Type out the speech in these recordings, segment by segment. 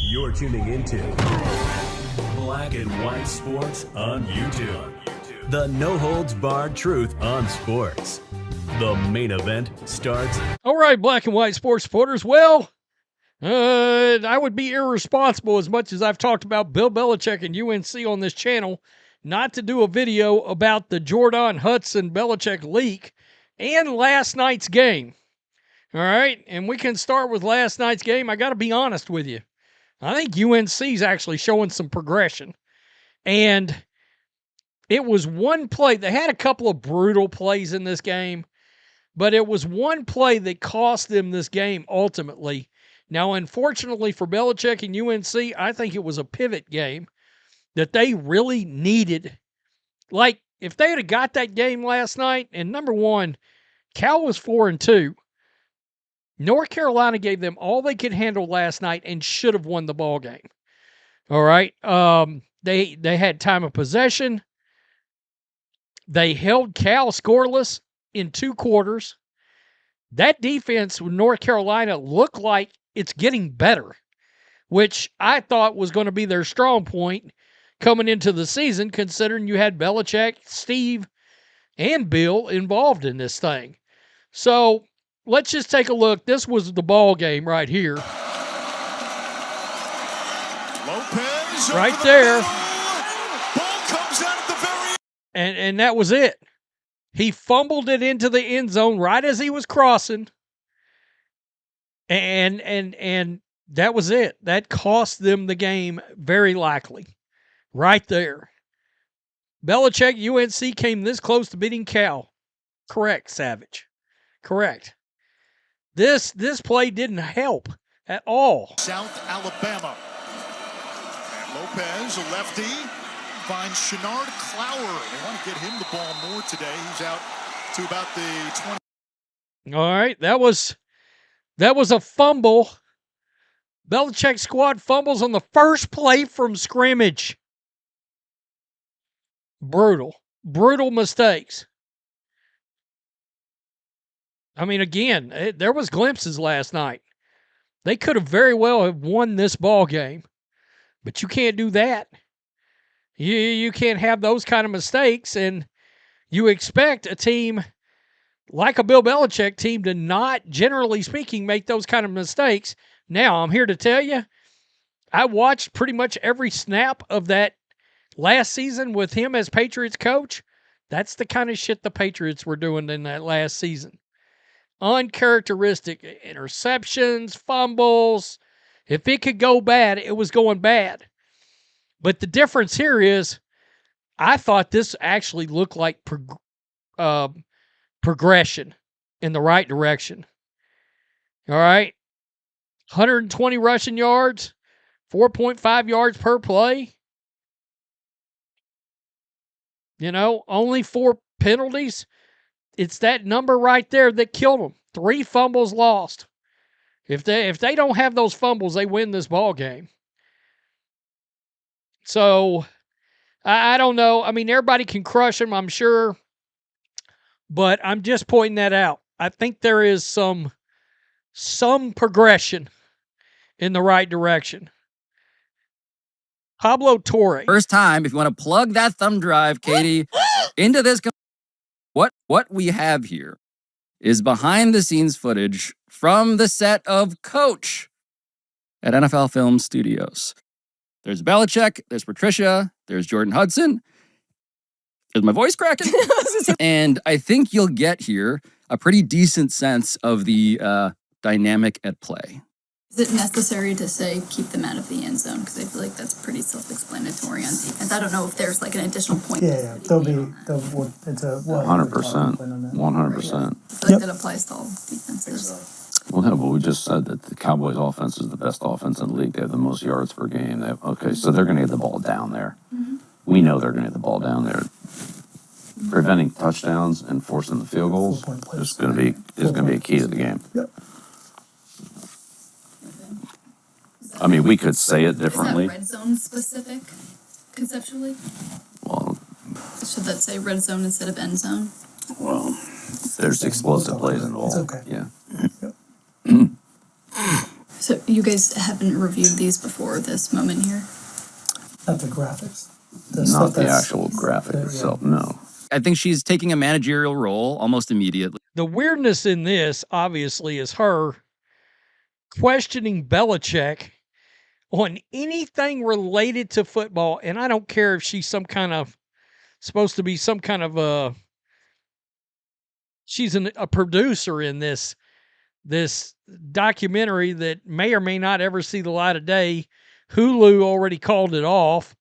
You're tuning into Black and White Sports on YouTube. The no-holds-barred truth on sports. The main event starts. All right, Black and White Sports supporters. Well, I would be irresponsible, as much as I've talked about Bill Belichick and UNC on this channel, not to do a video about the Jordon Hudson Belichick leak and last night's game. All right, and we can start with last night's game. I got to be honest with you. I think UNC's actually showing some progression. And it was one play. They had a couple of brutal plays in this game, but it was one play that cost them this game ultimately. Now, unfortunately for Belichick and UNC, I think it was a pivot game that they really needed. Like, if they had got that game last night, and number one, Cal was 4-2. North Carolina gave them all they could handle last night and should have won the ball game. All right. They had time of possession. They held Cal scoreless in 2 quarters. That defense with North Carolina looked like it's getting better, which I thought was going to be their strong point coming into the season, considering you had Belichick, Steve, and Bill involved in this thing. So let's just take a look. This was the ball game right here. Lopez right there. Ball comes out at the very and that was it. He fumbled it into the end zone right as he was crossing. And that was it. That cost them the game very likely. Right there. Belichick, UNC came this close to beating Cal. Correct, Savage. Correct. This play didn't help at all. South Alabama. And Lopez, a lefty, finds Shenard Clower. They want to get him the ball more today. He's out to about the 20. All right, that was a fumble. Belichick squad fumbles on the first play from scrimmage. Brutal mistakes. I mean, again, there was glimpses last night. They could have very well have won this ball game, but you can't do that. You can't have those kind of mistakes, and you expect a team like a Bill Belichick team to not, generally speaking, make those kind of mistakes. Now, I'm here to tell you, I watched pretty much every snap of that last season with him as Patriots coach. That's the kind of shit the Patriots were doing in that last season. Uncharacteristic interceptions, fumbles. If it could go bad, it was going bad. But the difference here is, I thought this actually looked like progression in the right direction. All right. 120 rushing yards, 4.5 yards per play. You know, only 4 penalties. It's that number right there that killed them. 3 fumbles lost. If they don't have those fumbles, they win this ball game. So, I don't know. I mean, everybody can crush them, I'm sure. But I'm just pointing that out. I think there is some progression in the right direction. Pablo Torre. First time, if you want to plug that thumb drive, Katie, into this. What we have here is behind-the-scenes footage from the set of Coach at NFL Film Studios. There's Belichick, there's Patricia, there's Jordon Hudson. Is my voice cracking? And I think you'll get here a pretty decent sense of the dynamic at play. Is it necessary to say keep them out of the end zone? Because I feel like that's pretty self-explanatory on defense. I don't know if there's like an additional point. Yeah. It's a 100%. 100%. I feel like that applies to all defenses. Well, no, but we just said that the Cowboys' offense is the best offense in the league. They have the most yards per game. So they're going to get the ball down there. Mm-hmm. We know they're going to get the ball down there. Preventing touchdowns and forcing the field goals is going to be a key to the game. Yep. I mean, we could say it differently. Is that red zone specific, conceptually? Well, Should that say red zone instead of end zone? there's explosive plays involved. It's okay. Yeah. So So you guys haven't reviewed these before this moment here? Not the graphics. Not the actual graphic itself, no. I think she's taking a managerial role almost immediately. The weirdness in this, obviously, is her questioning Belichick on anything related to football. And I don't care if she's supposed to be some kind of she's a producer in this documentary that may or may not ever see the light of day. Hulu already called it off.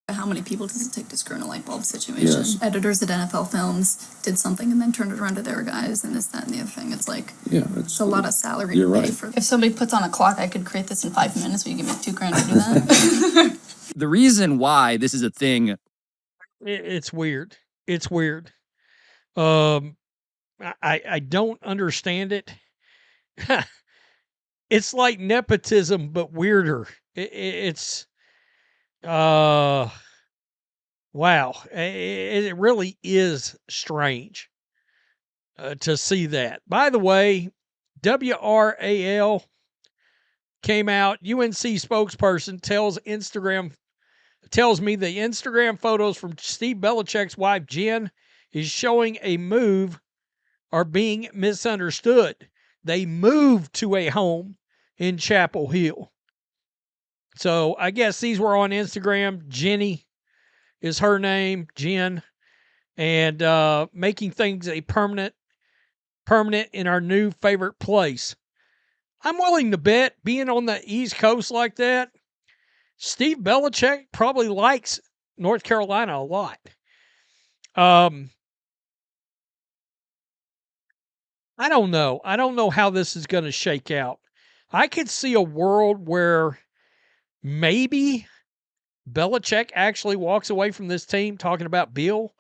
How many people does it take to screw in a light bulb situation? Yes. Editors at NFL Films did something and then turned it around to their guys and this, that, and the other thing. It's like, it's a lot of salary You're to pay right. for. If somebody puts on a clock, I could create this in 5 minutes. Will you give me $2,000 to do that? The reason why this is a thing, It's weird. It's weird. I don't understand it. It's like nepotism, but weirder. It's wow. It really is strange to see that. By the way, WRAL came out. UNC spokesperson tells me the Instagram photos from Steve Belichick's wife Jen is showing a move are being misunderstood. They moved to a home in Chapel Hill. So I guess these were on Instagram. Jenny is her name, Jen, and making things a permanent in our new favorite place. I'm willing to bet, being on the East Coast like that, Steve Belichick probably likes North Carolina a lot. I don't know. I don't know how this is going to shake out. I could see a world where maybe Belichick actually walks away from this team talking about Bill,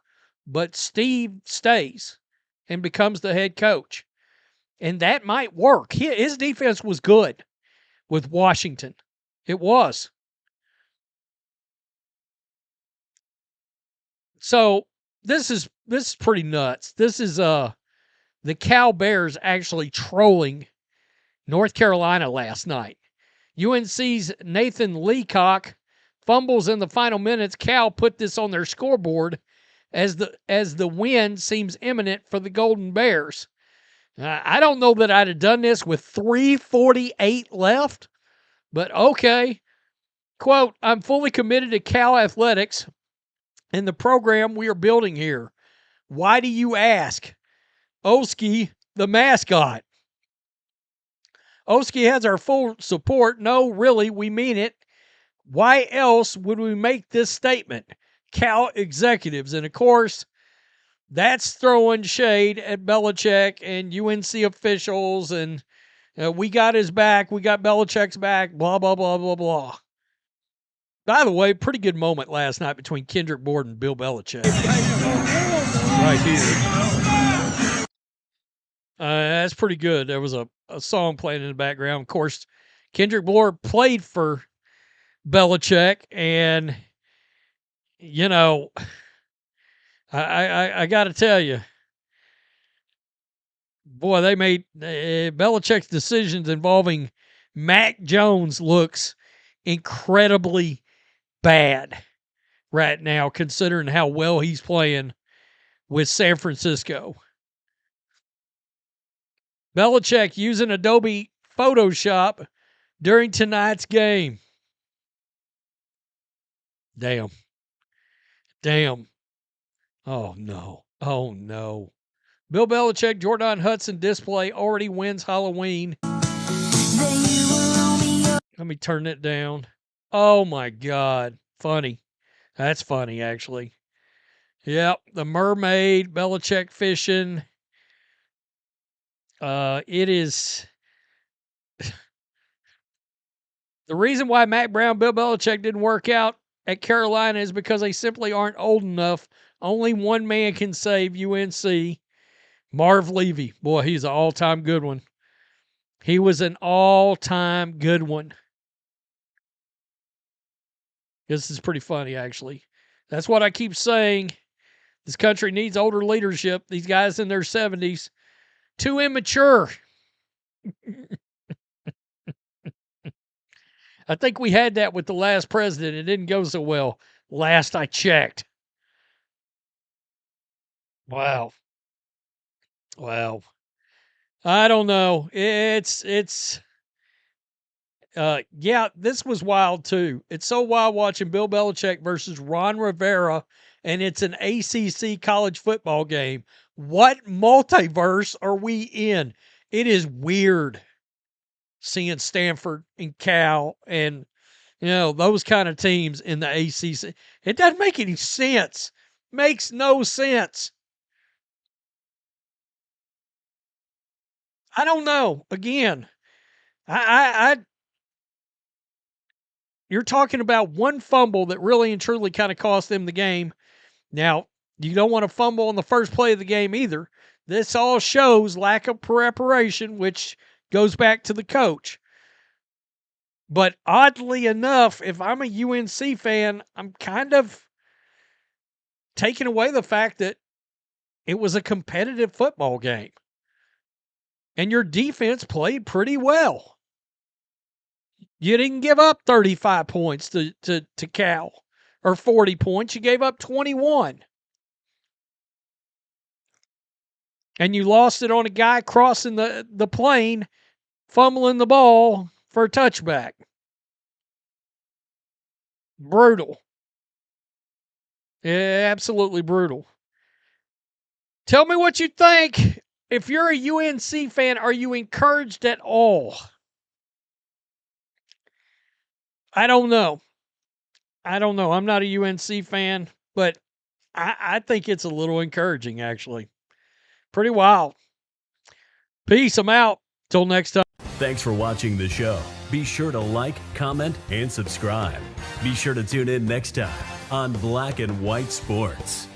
but Steve stays and becomes the head coach. And that might work. His defense was good with Washington. It was. So this is pretty nuts. This is the Cal Bears actually trolling North Carolina last night. UNC's Nathan Leacock fumbles in the final minutes. Cal put this on their scoreboard as the win seems imminent for the Golden Bears. I don't know that I'd have done this with 3:48 left, but okay. Quote, I'm fully committed to Cal athletics and the program we are building here. Why do you ask? Oski, the mascot. Oski has our full support. No, really, we mean it. Why else would we make this statement? Cal executives. And of course, that's throwing shade at Belichick and UNC officials. And we got his back. We got Belichick's back. Blah, blah, blah, blah, blah. By the way, pretty good moment last night between Kendrick Bourne and Bill Belichick. Right here. That's pretty good. There was a song playing in the background. Of course, Kendrick Bourne played for Belichick, and you know, I got to tell you, boy, they made Belichick's decisions involving Mac Jones looks incredibly bad right now, considering how well he's playing with San Francisco. Belichick using Adobe Photoshop during tonight's game. Damn. Oh, no. Bill Belichick, Jordon Hudson display already wins Halloween. Let me turn it down. Oh, my God. Funny. That's funny, actually. Yep. The mermaid, Belichick fishing. It is... The reason why Mac Brown, Bill Belichick didn't work out at Carolina is because they simply aren't old enough. Only one man can save UNC. Marv Levy. Boy, he's an all-time good one. He was an all-time good one. This is pretty funny, actually. That's what I keep saying. This country needs older leadership. These guys in their 70s. Too immature. I think we had that with the last president. It didn't go so well. Last I checked. Wow. Wow. I don't know. Yeah, this was wild too. It's so wild watching Bill Belichick versus Ron Rivera, and it's an ACC college football game. What multiverse are we in? It is weird seeing Stanford and Cal and those kind of teams in the ACC. It doesn't make any sense. Makes no sense. I don't know. Again, I you're talking about one fumble that really and truly kind of cost them the game. Now, you don't want to fumble on the first play of the game either. This all shows lack of preparation, which goes back to the coach. But oddly enough, if I'm a UNC fan, I'm kind of taking away the fact that it was a competitive football game. And your defense played pretty well. You didn't give up 35 points to Cal or 40 points. You gave up 21. And you lost it on a guy crossing the plane, fumbling the ball for a touchback. Brutal. Yeah, absolutely brutal. Tell me what you think. If you're a UNC fan, are you encouraged at all? I don't know. I'm not a UNC fan, but I think it's a little encouraging, actually. Pretty wild. Peace. I'm out. Till next time. Thanks for watching the show. Be sure to like, comment, and subscribe. Be sure to tune in next time on Black and White Sports.